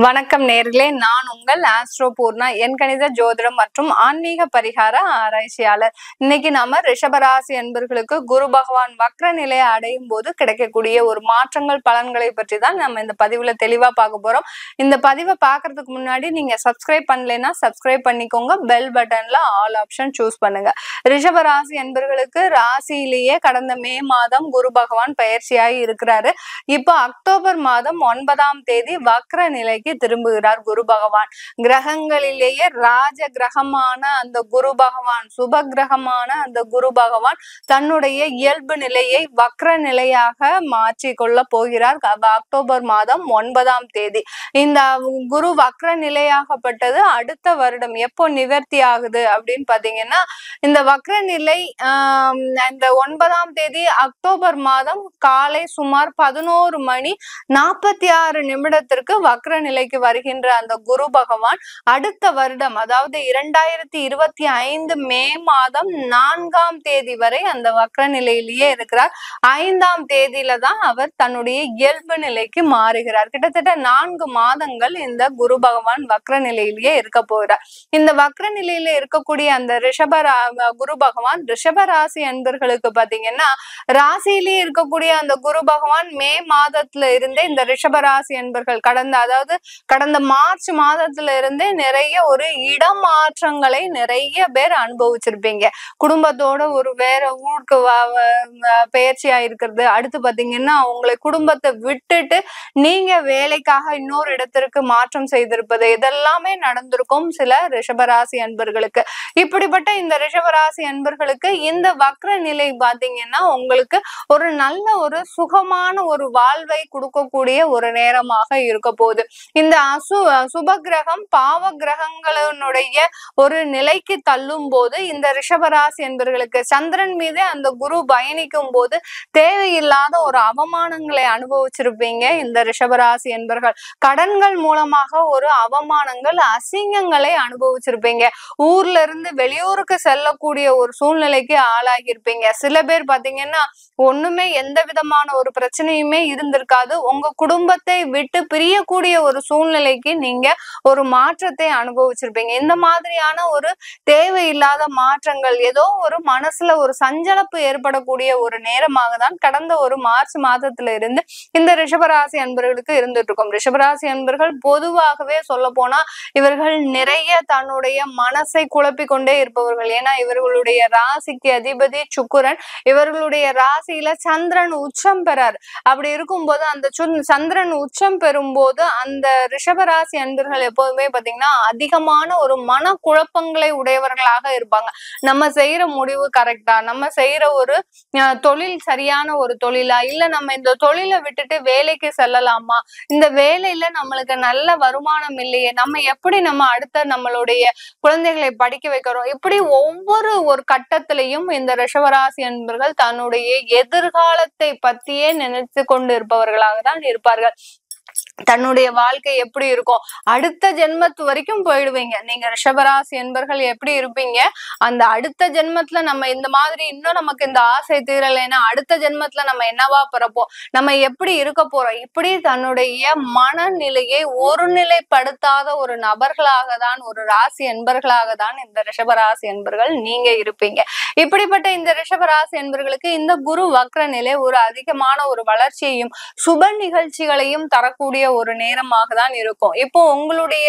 வணக்கம் நேர்களே, நான் உங்கள் ஆஸ்ட்ரோ பூர்ணா, என் கணித ஜோதிடம் மற்றும் ஆன்மீக பரிகார ஆராய்ச்சியாளர். இன்னைக்கு நாம ரிஷபராசி அன்பர்களுக்கு குரு பகவான் வக்ர நிலையை அடையும் போது கிடைக்கக்கூடிய ஒரு மாற்றங்கள் பலன்களை பற்றி தான் நம்ம இந்த பதிவுல தெளிவா பார்க்க போறோம். இந்த பதிவை பார்க்கறதுக்கு முன்னாடி நீங்க சப்ஸ்கிரைப் பண்ணலைன்னா சப்ஸ்கிரைப் பண்ணிக்கோங்க. பெல் பட்டன்ல ஆல் ஆப்ஷன் சூஸ் பண்ணுங்க. ரிஷபராசி அன்பர்களுக்கு ராசியிலேயே கடந்த மே மாதம் குரு பகவான் பயிற்சியாகி இருக்கிறாரு. இப்போ அக்டோபர் மாதம் 9ஆம் தேதி வக்ர நிலைக்கு திரும்புகிறார் குரு பகவான். கிரகங்களிலேயே ராஜ கிரகமான அந்த குரு பகவான், சுப கிரகமான அந்த குரு பகவான் தன்னுடைய இயல்பு நிலையை வக்ர நிலையாக மாற்றி கொள்ள போகிறார் அக்டோபர் மாதம் 9ஆம் தேதி. இந்த குரு வக்ர நிலையாகப்பட்டது அடுத்த வருடம் எப்போ நிவர்த்தி ஆகுது அப்படின்னு பாத்தீங்கன்னா, இந்த வக்ர நிலை இந்த 9ஆம் தேதி அக்டோபர் மாதம் காலை சுமார் 11:46 வக்ர நிலைக்கு வருகின்ற அந்த குரு பகவான் அடுத்த வருடம், அதாவது 2025 மே மாதம் 4ஆம் தேதி வரை அந்த வக்ர நிலையிலேயே இருக்கிறார். 5ஆம் தேதியில தான் அவர் தன்னுடைய இயல்பு நிலைக்கு மாறுகிறார். கிட்டத்தட்ட 4 மாதங்கள் இந்த குரு பகவான் வக்ர நிலையிலேயே இருக்க போகிறார். இந்த வக்ர நிலையில இருக்கக்கூடிய அந்த குரு பகவான் ரிஷபராசி அன்பர்களுக்கு பாத்தீங்கன்னா, ராசியிலேயே இருக்கக்கூடிய அந்த குரு பகவான் மே மாதத்துல இருந்தே இந்த ரிஷபராசி அன்பர்கள் கடந்த மார்ச் மாதத்துல இருந்தே நிறைய ஒரு இடமாற்றங்களை நிறைய பேர் அனுபவிச்சிருப்பீங்க. குடும்பத்தோட ஒரு வேற ஊருக்கு பயிற்சியா இருக்கிறது, அடுத்து பாத்தீங்கன்னா உங்களை குடும்பத்தை விட்டுட்டு நீங்க வேலைக்காக இன்னொரு இடத்திற்கு மாற்றம் செய்திருப்பது, இதெல்லாமே நடந்திருக்கும் சில ரிஷபராசி அன்பர்களுக்கு. இப்படிப்பட்ட இந்த ரிஷபராசி அன்பர்களுக்கு இந்த வக்ர நிலை பாத்தீங்கன்னா உங்களுக்கு ஒரு நல்ல ஒரு சுகமான ஒரு வாழ்வை கொடுக்கக்கூடிய ஒரு நேரமாக இருக்க போகுது. இந்த சுப கிரகம் பாவ கிரகங்களுடைய ஒரு நிலைக்கு தள்ளும் போது இந்த ரிஷபராசி என்பர்களுக்கு சந்திரன் மீதே அந்த குரு பயணிக்கும் போது தேவையில்லாத ஒரு அவமானங்களை அனுபவிச்சிருப்பீங்க இந்த ரிஷபராசி என்பர்கள். கடன்கள் மூலமாக ஒரு அவமானங்கள் அசிங்கங்களை அனுபவிச்சிருப்பீங்க. ஊர்ல இருந்து வெளியூருக்கு செல்லக்கூடிய ஒரு சூழ்நிலைக்கு ஆளாகியிருப்பீங்க. சில பேர் பாத்தீங்கன்னா ஒண்ணுமே எந்த விதமான ஒரு பிரச்சனையுமே இருந்திருக்காது. உங்க குடும்பத்தை விட்டு பிரியக்கூடிய ஒரு சூழ்நிலைக்கு நீங்க ஒரு மாற்றத்தை அனுபவிச்சிருப்பீங்க. இந்த மாதிரியான ஒரு தேவையில்லாத மாற்றங்கள், ஏதோ ஒரு மனசுல ஒரு சஞ்சலப்பு ஏற்படக்கூடிய ஒரு நேரமாக தான் கடந்த ஒரு மார்ச் மாதத்துல இருந்து இந்த ரிஷபராசி அன்பர்களுக்கு இருந்துட்டு இருக்கும். ரிஷபராசி அன்பர்கள் பொதுவாகவே சொல்ல போனா இவர்கள் நிறைய தன்னுடைய மனசை குழப்பிக் கொண்டே இருப்பவர்கள். ஏன்னா இவர்களுடைய ராசிக்கு அதிபதி சுக்கிரன், இவர்களுடைய ராசியில சந்திரன் உச்சம் பெறார். அப்படி இருக்கும்போது அந்த சந்திரன் உச்சம் பெறும்போது அந்த ரிஷபராசி அன்பர்கள் எப்போதுமே பாத்தீங்கன்னா அதிகமான ஒரு மன குழப்பங்களை உடையவர்களாக இருப்பாங்க. நம்ம செய்யற முடிவு கரெக்டா, நம்ம செய்யற ஒரு தொழில் சரியான ஒரு தொழிலா, இல்ல நம்ம இந்த தொழிலை விட்டுட்டு வேலைக்கு செல்லலாமா, இந்த வேலையில நம்மளுக்கு நல்ல வருமானம் இல்லையே, நம்ம எப்படி நம்ம அடுத்த நம்மளுடைய குழந்தைகளை படிக்க வைக்கிறோம், இப்படி ஒவ்வொரு ஒரு கட்டத்திலையும் இந்த ரிஷபராசி அன்பர்கள் தன்னுடைய எதிர்காலத்தை பத்தியே நினைத்து கொண்டு இருப்பவர்களாக தான் இருப்பார்கள். தன்னுடைய வாழ்க்கை எப்படி இருக்கும், அடுத்த ஜென்மத்து வரைக்கும் போயிடுவீங்க. நீங்க ரிஷபராசி என்பர்கள் எப்படி இருப்பீங்க, அந்த அடுத்த ஜென்மத்துல நம்ம இந்த மாதிரி இன்னும் நமக்கு இந்த ஆசை தீரலைன்னா அடுத்த ஜென்மத்துல நம்ம என்னவா பிறப்போம், நம்ம எப்படி இருக்க போறோம், இப்படி தன்னுடைய மனநிலையை ஒருநிலைப்படுத்தாத ஒரு நபர்களாக தான், ஒரு ராசி என்பர்களாக தான் இந்த ரிஷபராசி என்பர்கள் நீங்க இருப்பீங்க. இப்படிப்பட்ட இந்த ரிஷபராசி என்பர்களுக்கு இந்த குரு வக்ர நிலை ஒரு அதிகமான ஒரு வளர்ச்சியையும் சுப நிகழ்ச்சிகளையும் தரக்கூடிய ஒரு நேரமாக தான் இருக்கும். இப்போ உங்களுடைய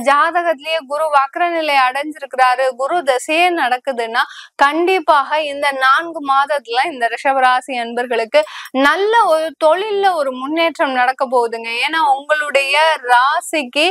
ஜாதகத்திலேயே குரு வக்ர நிலை அடைஞ்சிருக்கிறாரு, குரு தசையே நடக்குதுன்னா கண்டிப்பாக இந்த 4 மாதத்துல இந்த ரிஷபராசி அன்பர்களுக்கு நல்ல ஒரு தொழில்ல ஒரு முன்னேற்றம் நடக்க போகுதுங்க. ஏன்னா உங்களுடைய ராசிக்கு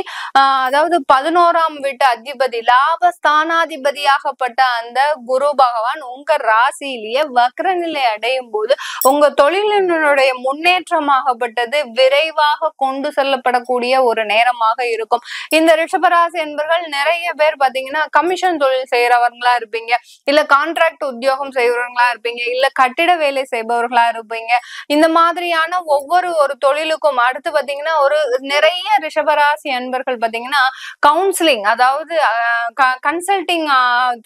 அதாவது 11ஆம் வீட்டு அதிபதி, லாபஸ்தானாதிபதியாகப்பட்ட அந்த குரு பகவான் உங்க ராசியிலேயே வக்ர நிலை அடையும் போது உங்க தொழிலினுடைய முன்னேற்றமாகப்பட்டது விரைவாக கொண்டு செல்லப்படக்கூடிய ஒரு நேரமாக இருக்கும். இந்த ரிஷபராசி என்பர்கள் நிறைய பேர் பாத்தீங்கன்னா கமிஷன் தொழில் செய்யறவங்களா இருப்பீங்க, இல்ல கான்ட்ராக்ட் உத்தியோகம் செய்யறவங்களா இருப்பீங்க, இல்ல கட்டிட வேலை செய்பவர்களா இருப்பீங்க. இந்த மாதிரியான ஒவ்வொரு ஒரு தொழிலுக்கும் அடுத்து பாத்தீங்கன்னா ஒரு நிறைய ரிஷபராசி அன்பர்கள் பாத்தீங்கன்னா கவுன்சிலிங், அதாவது கன்சல்டிங்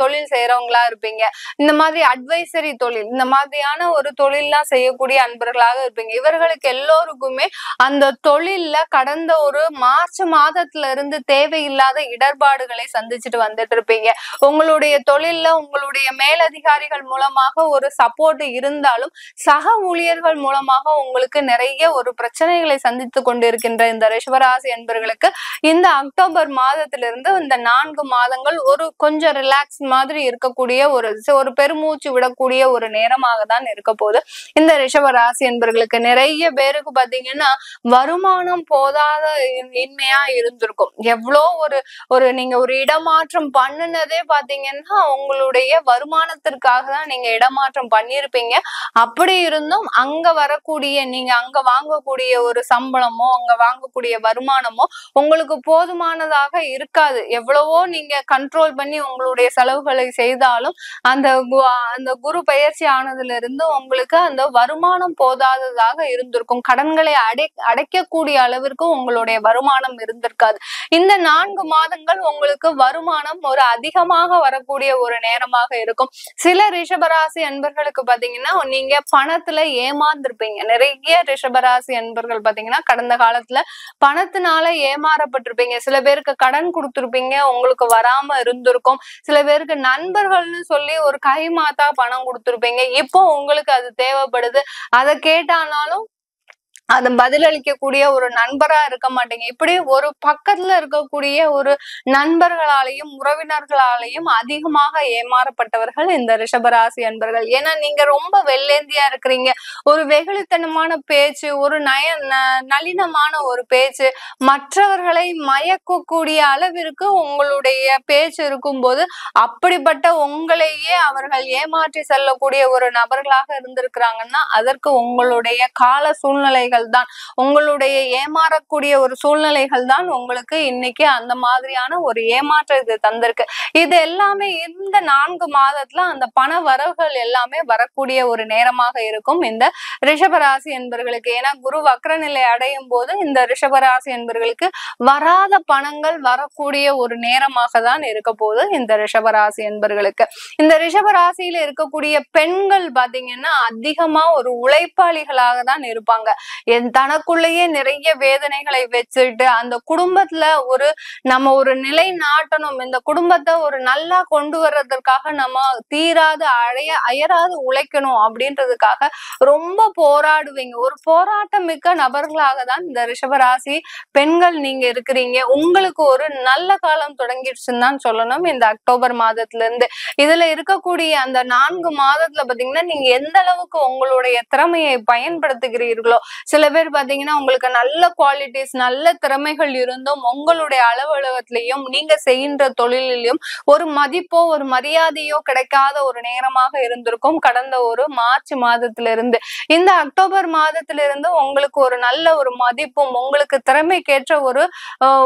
தொழில் செய்யறவங்களா இருப்பீங்க. இந்த மாதிரி அட்வைசரி தொழில், இந்த மாதிரியான ஒரு தொழில்லாம் செய்யக்கூடிய அன்பர்களாக இருப்பீங்க. இவர்களுக்கு எல்லோருக்குமே அந்த தொழில்ல கடந்த ஒரு மார்ச் மாதத்துல இருந்து தேவையில்லாத இடர்பாடுகளை சந்திச்சுட்டு வந்துட்டு இருப்பீங்க. உங்களுடைய தொழில்ல உங்களுடைய மேலதிகாரிகள் மூலமாக ஒரு சப்போர்ட் இருந்தாலும் சக ஊழியர்கள் மூலமாக உங்களுக்கு நிறைய ஒரு பிரச்சனைகளை சந்தித்து கொண்டிருக்கின்ற இந்த ரிஷபராசி என்பர்களுக்கு இந்த அக்டோபர் மாதத்திலிருந்து இந்த 4 மாதங்கள் ஒரு கொஞ்சம் ரிலாக்ஸ் மாதிரி இருக்கக்கூடிய ஒரு பெருமூச்சு விடக்கூடிய ஒரு நேரமாக தான் இருக்க போகுது. இந்த ரிஷபராசி என்பர்களுக்கு நிறைய பேருக்கு பாத்தீங்கன்னா வருமானம் போதாத இன்மையா இருந்திருக்கும். எவ்வளோ ஒரு நீங்க ஒரு இடமாற்றம் பண்ணுனதே பாத்தீங்கன்னா உங்களுடைய வருமானத்திற்காக தான் நீங்க இடமாற்றம் பண்ணியிருப்பீங்க. அப்படி இருந்தும் அங்க வரக்கூடிய நீங்க அங்க வாங்கக்கூடிய ஒரு சம்பளமோ அங்க வாங்கக்கூடிய வருமானமோ உங்களுக்கு போதுமானதாக இருக்காது. எவ்வளவோ நீங்க கண்ட்ரோல் பண்ணி உங்களுடைய செலவுகளை செய்தாலும் அந்த குரு பயிற்சி ஆனதுல இருந்து உங்களுக்கு அந்த வருமானம் போதாததாக இருந்திருக்கும். கடன்களை அடைக்கக்கூடிய அளவிற்கு உங்களுடைய வருமானம் இருந்திருக்காது. இந்த 4 மாதங்கள் உங்களுக்கு வருமானம் ஒரு அதிகமாக வரக்கூடிய ஒரு நேரமாக இருக்கும். சில ரிஷபராசி அன்பர்களுக்கு பாத்தீங்கன்னா நீங்க பணத்துல ஏமாந்திருப்பீங்க. நிறைய ரிஷபராசி அன்பர்கள் பாத்தீங்கன்னா கடந்த காலத்துல பணத்தினால ஏமாறப்பட்டிருப்பீங்க. சில பேருக்கு கடன் கொடுத்திருப்பீங்க, உங்களுக்கு வராம இருந்திருக்கும். சில பேருக்கு நண்பர்கள்னு சொல்லி ஒரு கைமாத்தா பணம் கொடுத்திருப்பீங்க. இப்போ உங்களுக்கு அது தேவைப்படுது. அதை கேட்டானாலும் அதை பதிலளிக்கக்கூடிய ஒரு நண்பரா இருக்க மாட்டீங்க. இப்படி ஒரு பக்கத்துல இருக்கக்கூடிய ஒரு நண்பர்களாலையும் உறவினர்களாலையும் அதிகமாக ஏமாறப்பட்டவர்கள் இந்த ரிஷபராசி அன்பர்கள். ஏன்னா நீங்க ரொம்ப வெள்ளேந்தியா இருக்கிறீங்க. ஒரு வெகுளித்தனமான பேச்சு, ஒரு நளினமான ஒரு பேச்சு, மற்றவர்களை மயக்கக்கூடிய அளவிற்கு உங்களுடைய பேச்சு இருக்கும்போது அப்படிப்பட்ட உங்களையே அவர்கள் ஏமாற்றி செல்லக்கூடிய ஒரு நபர்களாக இருந்திருக்கிறாங்கன்னா அதற்கு உங்களுடைய கால சூழ்நிலைகள் தான், உங்களுடைய ஏமாறக்கூடிய ஒரு சூழ்நிலைகள் தான் உங்களுக்கு இன்னைக்கு அந்த மாதிரியான ஒரு ஏமாற்றத்தை தந்திருக்கு. இது எல்லாமே இந்த 4 மாதத்துல அந்த பண வரவுகள் எல்லாமே வரக்கூடிய ஒரு நேரமாக இருக்கும் இந்த ரிஷபராசி என்பர்களுக்கு. ஏன்னா குரு வக்ரநிலை அடையும் போது இந்த ரிஷபராசி என்பர்களுக்கு வராத பணங்கள் வரக்கூடிய ஒரு நேரமாக தான் இருக்க போகுது இந்த ரிஷபராசி என்பர்களுக்கு. இந்த ரிஷபராசியில இருக்கக்கூடிய பெண்கள் பாத்தீங்கன்னா அதிகமா ஒரு உழைப்பாளிகளாக தான் இருப்பாங்க. தனக்குள்ளேயே நிறைய வேதனைகளை வச்சுட்டு அந்த குடும்பத்துல நம்ம ஒரு நிலை நாட்டணும், இந்த குடும்பத்தை ஒரு நல்லா கொண்டு வர்றதற்காக நம்ம தீராது அயராது உழைக்கணும் அப்படின்றதுக்காக ரொம்ப போராடுவீங்க. ஒரு போராட்டம் மிக்க நபர்களாக தான் இந்த ரிஷபராசி பெண்கள் நீங்க இருக்கிறீங்க. உங்களுக்கு ஒரு நல்ல காலம் தொடங்கிடுச்சுன்னு தான் சொல்லணும் இந்த அக்டோபர் மாதத்துல இருந்து. இதுல இருக்கக்கூடிய அந்த 4 மாதத்துல பாத்தீங்கன்னா நீங்க எந்த அளவுக்கு உங்களுடைய திறமையை பயன்படுத்துகிறீர்களோ, சில பேர் பாத்தீங்கன்னா உங்களுக்கு நல்ல குவாலிட்டிஸ் நல்ல திறமைகள் இருந்தும் உங்களுடைய அலுவலகத்திலையும் நீங்க செய்கின்ற தொழிலையும் ஒரு மதிப்போ ஒரு மரியாதையோ கிடைக்காத ஒரு நேரமாக இருந்திருக்கும் கடந்த ஒரு மார்ச் மாதத்திலிருந்து. இந்த அக்டோபர் மாதத்திலிருந்து உங்களுக்கு ஒரு நல்ல ஒரு மதிப்பும் உங்களுக்கு திறமைக்கேற்ற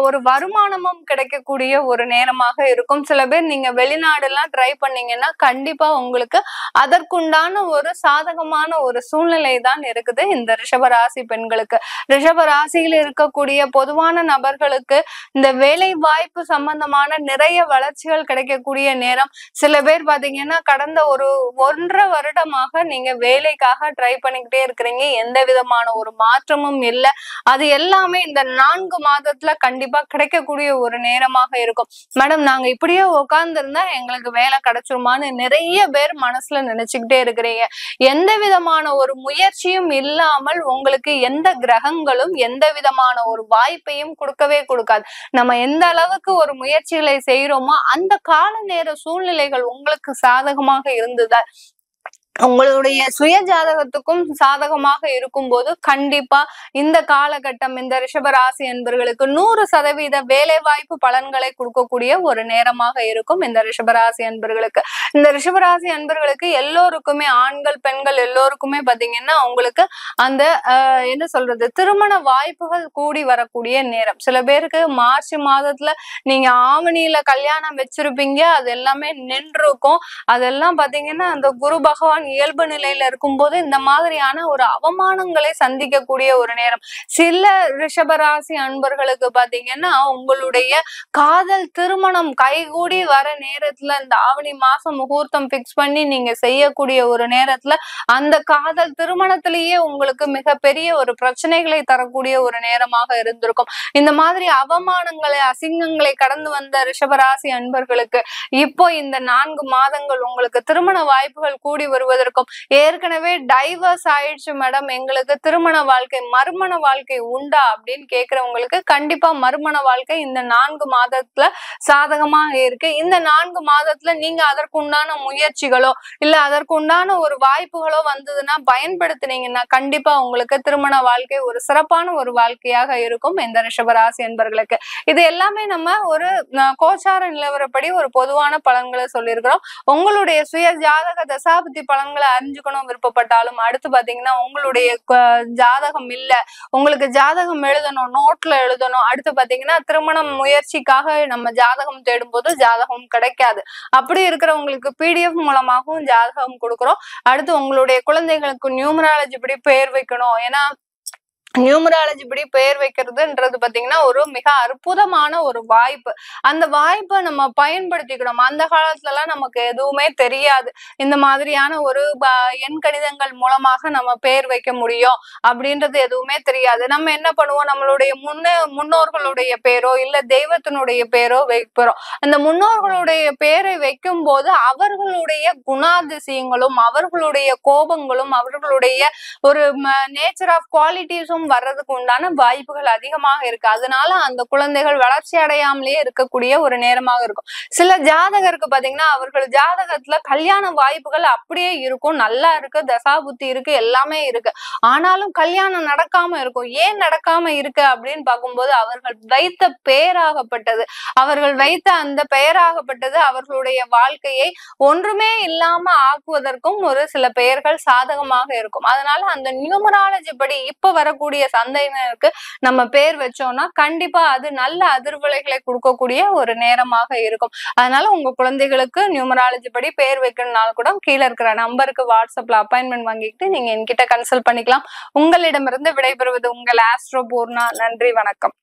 ஒரு வருமானமும் கிடைக்கக்கூடிய ஒரு நேரமாக இருக்கும். சில பேர் நீங்க வெளிநாடு எல்லாம் ட்ரை பண்ணீங்கன்னா கண்டிப்பா உங்களுக்கு அதற்குண்டான ஒரு சாதகமான ஒரு சூழ்நிலை தான் இருக்குது இந்த ரிஷபராசி பெண்களுக்கு. ரிஷபராசியில் இருக்கக்கூடிய பொதுவான நபர்களுக்கு இந்த வேலை வாய்ப்பு சம்பந்தமான நிறைய வளர்ச்சிகள் கிடைக்கக்கூடிய நேரம். சில பேர் பாத்தீங்கன்னா கடந்த ஒரு 1.5 வருடமாக நீங்க வேலைக்காக ட்ரை பண்ணிக்கிட்டே இருக்கிறீங்க, எந்த விதமான ஒரு மாற்றமும் இல்லை. அது எல்லாமே இந்த 4 மாதத்துல கண்டிப்பா கிடைக்கக்கூடிய ஒரு நேரமாக இருக்கும். மேடம் நாங்க இப்படியே உட்கார்ந்து இருந்தா எங்களுக்கு வேலை கிடைச்சிருமான்னு நிறைய பேர் மனசுல நினைச்சுக்கிட்டே இருக்கிறீங்க. எந்த விதமான ஒரு முயற்சியும் இல்லாமல் உங்களுக்கு எந்த கிரகங்களும் எந்த விதமான ஒரு வாய்ப்பையும் கொடுக்கவே கொடுக்காது. நம்ம எந்த அளவுக்கு ஒரு முயற்சிகளை செய்யறோமோ அந்த கால நேர சூழ்நிலைகள் உங்களுக்கு சாதகமாக இருந்ததா உங்களுடைய சுய ஜாதகத்துக்கும் சாதகமாக இருக்கும் போது கண்டிப்பா இந்த காலகட்டம் இந்த ரிஷபராசி என்பர்களுக்கு 100% வேலை வாய்ப்பு பலன்களை கொடுக்கக்கூடிய ஒரு நேரமாக இருக்கும் இந்த ரிஷபராசி என்பர்களுக்கு. இந்த ரிஷபராசி என்பர்களுக்கு எல்லோருக்குமே ஆண்கள் பெண்கள் எல்லோருக்குமே பாத்தீங்கன்னா உங்களுக்கு அந்த என்ன சொல்றது திருமண வாய்ப்புகள் கூடி வரக்கூடிய நேரம். சில பேருக்கு மார்ச் மாதத்துல நீங்க ஆவணியில கல்யாணம் வச்சிருப்பீங்க, அது எல்லாமே நின்றுக்கும். அதெல்லாம் பாத்தீங்கன்னா அந்த குரு பகவான் இயல்பு நிலையில இருக்கும்போது இந்த மாதிரியான ஒரு அவமானங்களை சந்திக்கக்கூடிய ஒரு நேரம். சில ரிஷபராசி அன்பர்களுக்கு பாத்தீங்கன்னா உங்களுடைய காதல் திருமணம் கைகூடி வர நேரத்துல இந்த ஆவணி மாசம் முகூர்த்தம் பிக்ஸ் பண்ணி நீங்க செய்யக்கூடிய ஒரு நேரத்துல அந்த காதல் திருமணத்திலேயே உங்களுக்கு மிகப்பெரிய ஒரு பிரச்சனைகளை தரக்கூடிய ஒரு நேரமாக இருந்திருக்கும். இந்த மாதிரி அவமானங்களை அசிங்கங்களை கடந்து வந்த ரிஷபராசி அன்பர்களுக்கு இப்போ இந்த 4 மாதங்கள் உங்களுக்கு திருமண வாய்ப்புகள் கூடி வருவதற்கும், ஏற்கனவே டைவர்ஸ் ஆயிடுச்சு மேடம் எங்களுக்கு திருமண வாழ்க்கை மறுமண வாழ்க்கை உண்டா அப்படின்னு கேக்குறவங்களுக்கு கண்டிப்பா மறுமண வாழ்க்கை இந்த 4 மாதத்துல சாதகமாக இருக்கு. இந்த 4 மாதத்துல நீங்க அதற்குண்டான முயற்சிகளோ இல்ல அதற்குண்டான ஒரு வாய்ப்புகளோ வந்ததுன்னா பயன்படுத்தினீங்கன்னா கண்டிப்பா உங்களுக்கு திருமண வாழ்க்கை ஒரு சிறப்பான ஒரு வாழ்க்கையாக இருக்கும் இந்த ரிஷபராசி என்பர்களுக்கு. இது எல்லாமே நம்ம ஒரு கோச்சார நிலவரப்படி ஒரு பொதுவான பலன்களை சொல்லியிருக்கிறோம். உங்களுடைய சுய ஜாதக தசாபுத்தி பலன்களை அறிஞ்சுக்கணும் விருப்பப்பட்டாலும், அடுத்து பாத்தீங்கன்னா உங்களுடைய ஜாதகம் இல்ல உங்களுக்கு ஜாதகம் எழுதணும் நோட்ல எழுதணும், அடுத்து பாத்தீங்கன்னா திருமணம் முயற்சிக்காக நம்ம ஜாதகம் தேடும் போது ஜாதகம் கிடைக்காது, அப்படி இருக்கிறவங்களுக்கு பிடிஎஃப் மூலமாகவும் ஜாதகம் கொடுக்குறோம். அடுத்து உங்களுடைய குழந்தைகளுக்கு நியூமராலஜி படி பெயர் வைக்கணும். ஏன்னா நியூமராலஜி படி பெயர் வைக்கிறதுன்றது பாத்தீங்கன்னா ஒரு மிக அற்புதமான ஒரு வாய்ப்பு. அந்த வாய்ப்பை நம்ம பயன்படுத்திக்கணும். அந்த காலத்துல எல்லாம் நமக்கு எதுவுமே தெரியாது. இந்த மாதிரியான ஒரு எண் கணிதங்கள் மூலமாக நம்ம பெயர் வைக்க முடியும் அப்படின்றது எதுவுமே தெரியாது. நம்ம என்ன பண்ணுவோம், நம்மளுடைய முன்னோர்களுடைய பேரோ இல்ல தெய்வத்தினுடைய பேரோ வைக்கிறோம். அந்த முன்னோர்களுடைய பேரை வைக்கும் போது அவர்களுடைய குணாதிசயங்களும் அவர்களுடைய கோபங்களும் அவர்களுடைய ஒரு நேச்சர் ஆஃப் குவாலிட்டிஸும் வர்றதுக்கு உண்டான வாய்ப்புகள் அதிகமாக இருக்கு. அதனால அந்த குழந்தைகள் வளர்ச்சி அடையாமலேயே இருக்கக்கூடிய ஒரு நேரமாக இருக்கும். சில ஜாதகருக்கு பாத்தீங்கன்னா அவர்கள் ஜாதகத்துல கல்யாண வாய்ப்புகள் அப்படியே இருக்கும், நல்லா இருக்கு, தசாபுத்தி இருக்கு, எல்லாமே இருக்கு. ஆனாலும் கல்யாணம் நடக்காம இருக்கும். ஏன் நடக்காம இருக்கு அப்படின்னு பார்க்கும்போது அவர்கள் வைத்த பெயராகப்பட்டது, அவர்கள் வைத்த அந்த பெயராகப்பட்டது அவர்களுடைய வாழ்க்கையை ஒன்றுமே இல்லாம ஆக்குவதற்கும் ஒரு சில பெயர்கள் சாதகமாக இருக்கும். அதனால அந்த நியூமராலஜி படி இப்ப வரக்கூடிய சந்தையினருக்கு நம்ம பேர் வச்சோம்னா கண்டிப்பா அது நல்ல அதிர்வலைகளை கொடுக்கக்கூடிய ஒரு நேரமாக இருக்கும். அதனால உங்க குழந்தைகளுக்கு நியூமராலஜி படி பேர் வைக்கணும்னால கூட கீழே இருக்கிற நம்பருக்கு வாட்ஸ்அப்ல அப்பாயின்மெண்ட் வாங்கிட்டு நீங்க என்கிட்ட கன்சல்ட் பண்ணிக்கலாம். உங்களிடமிருந்து விடைபெறுவது உங்கள் ஆஸ்ட்ரோ பூர்ணா. நன்றி, வணக்கம்.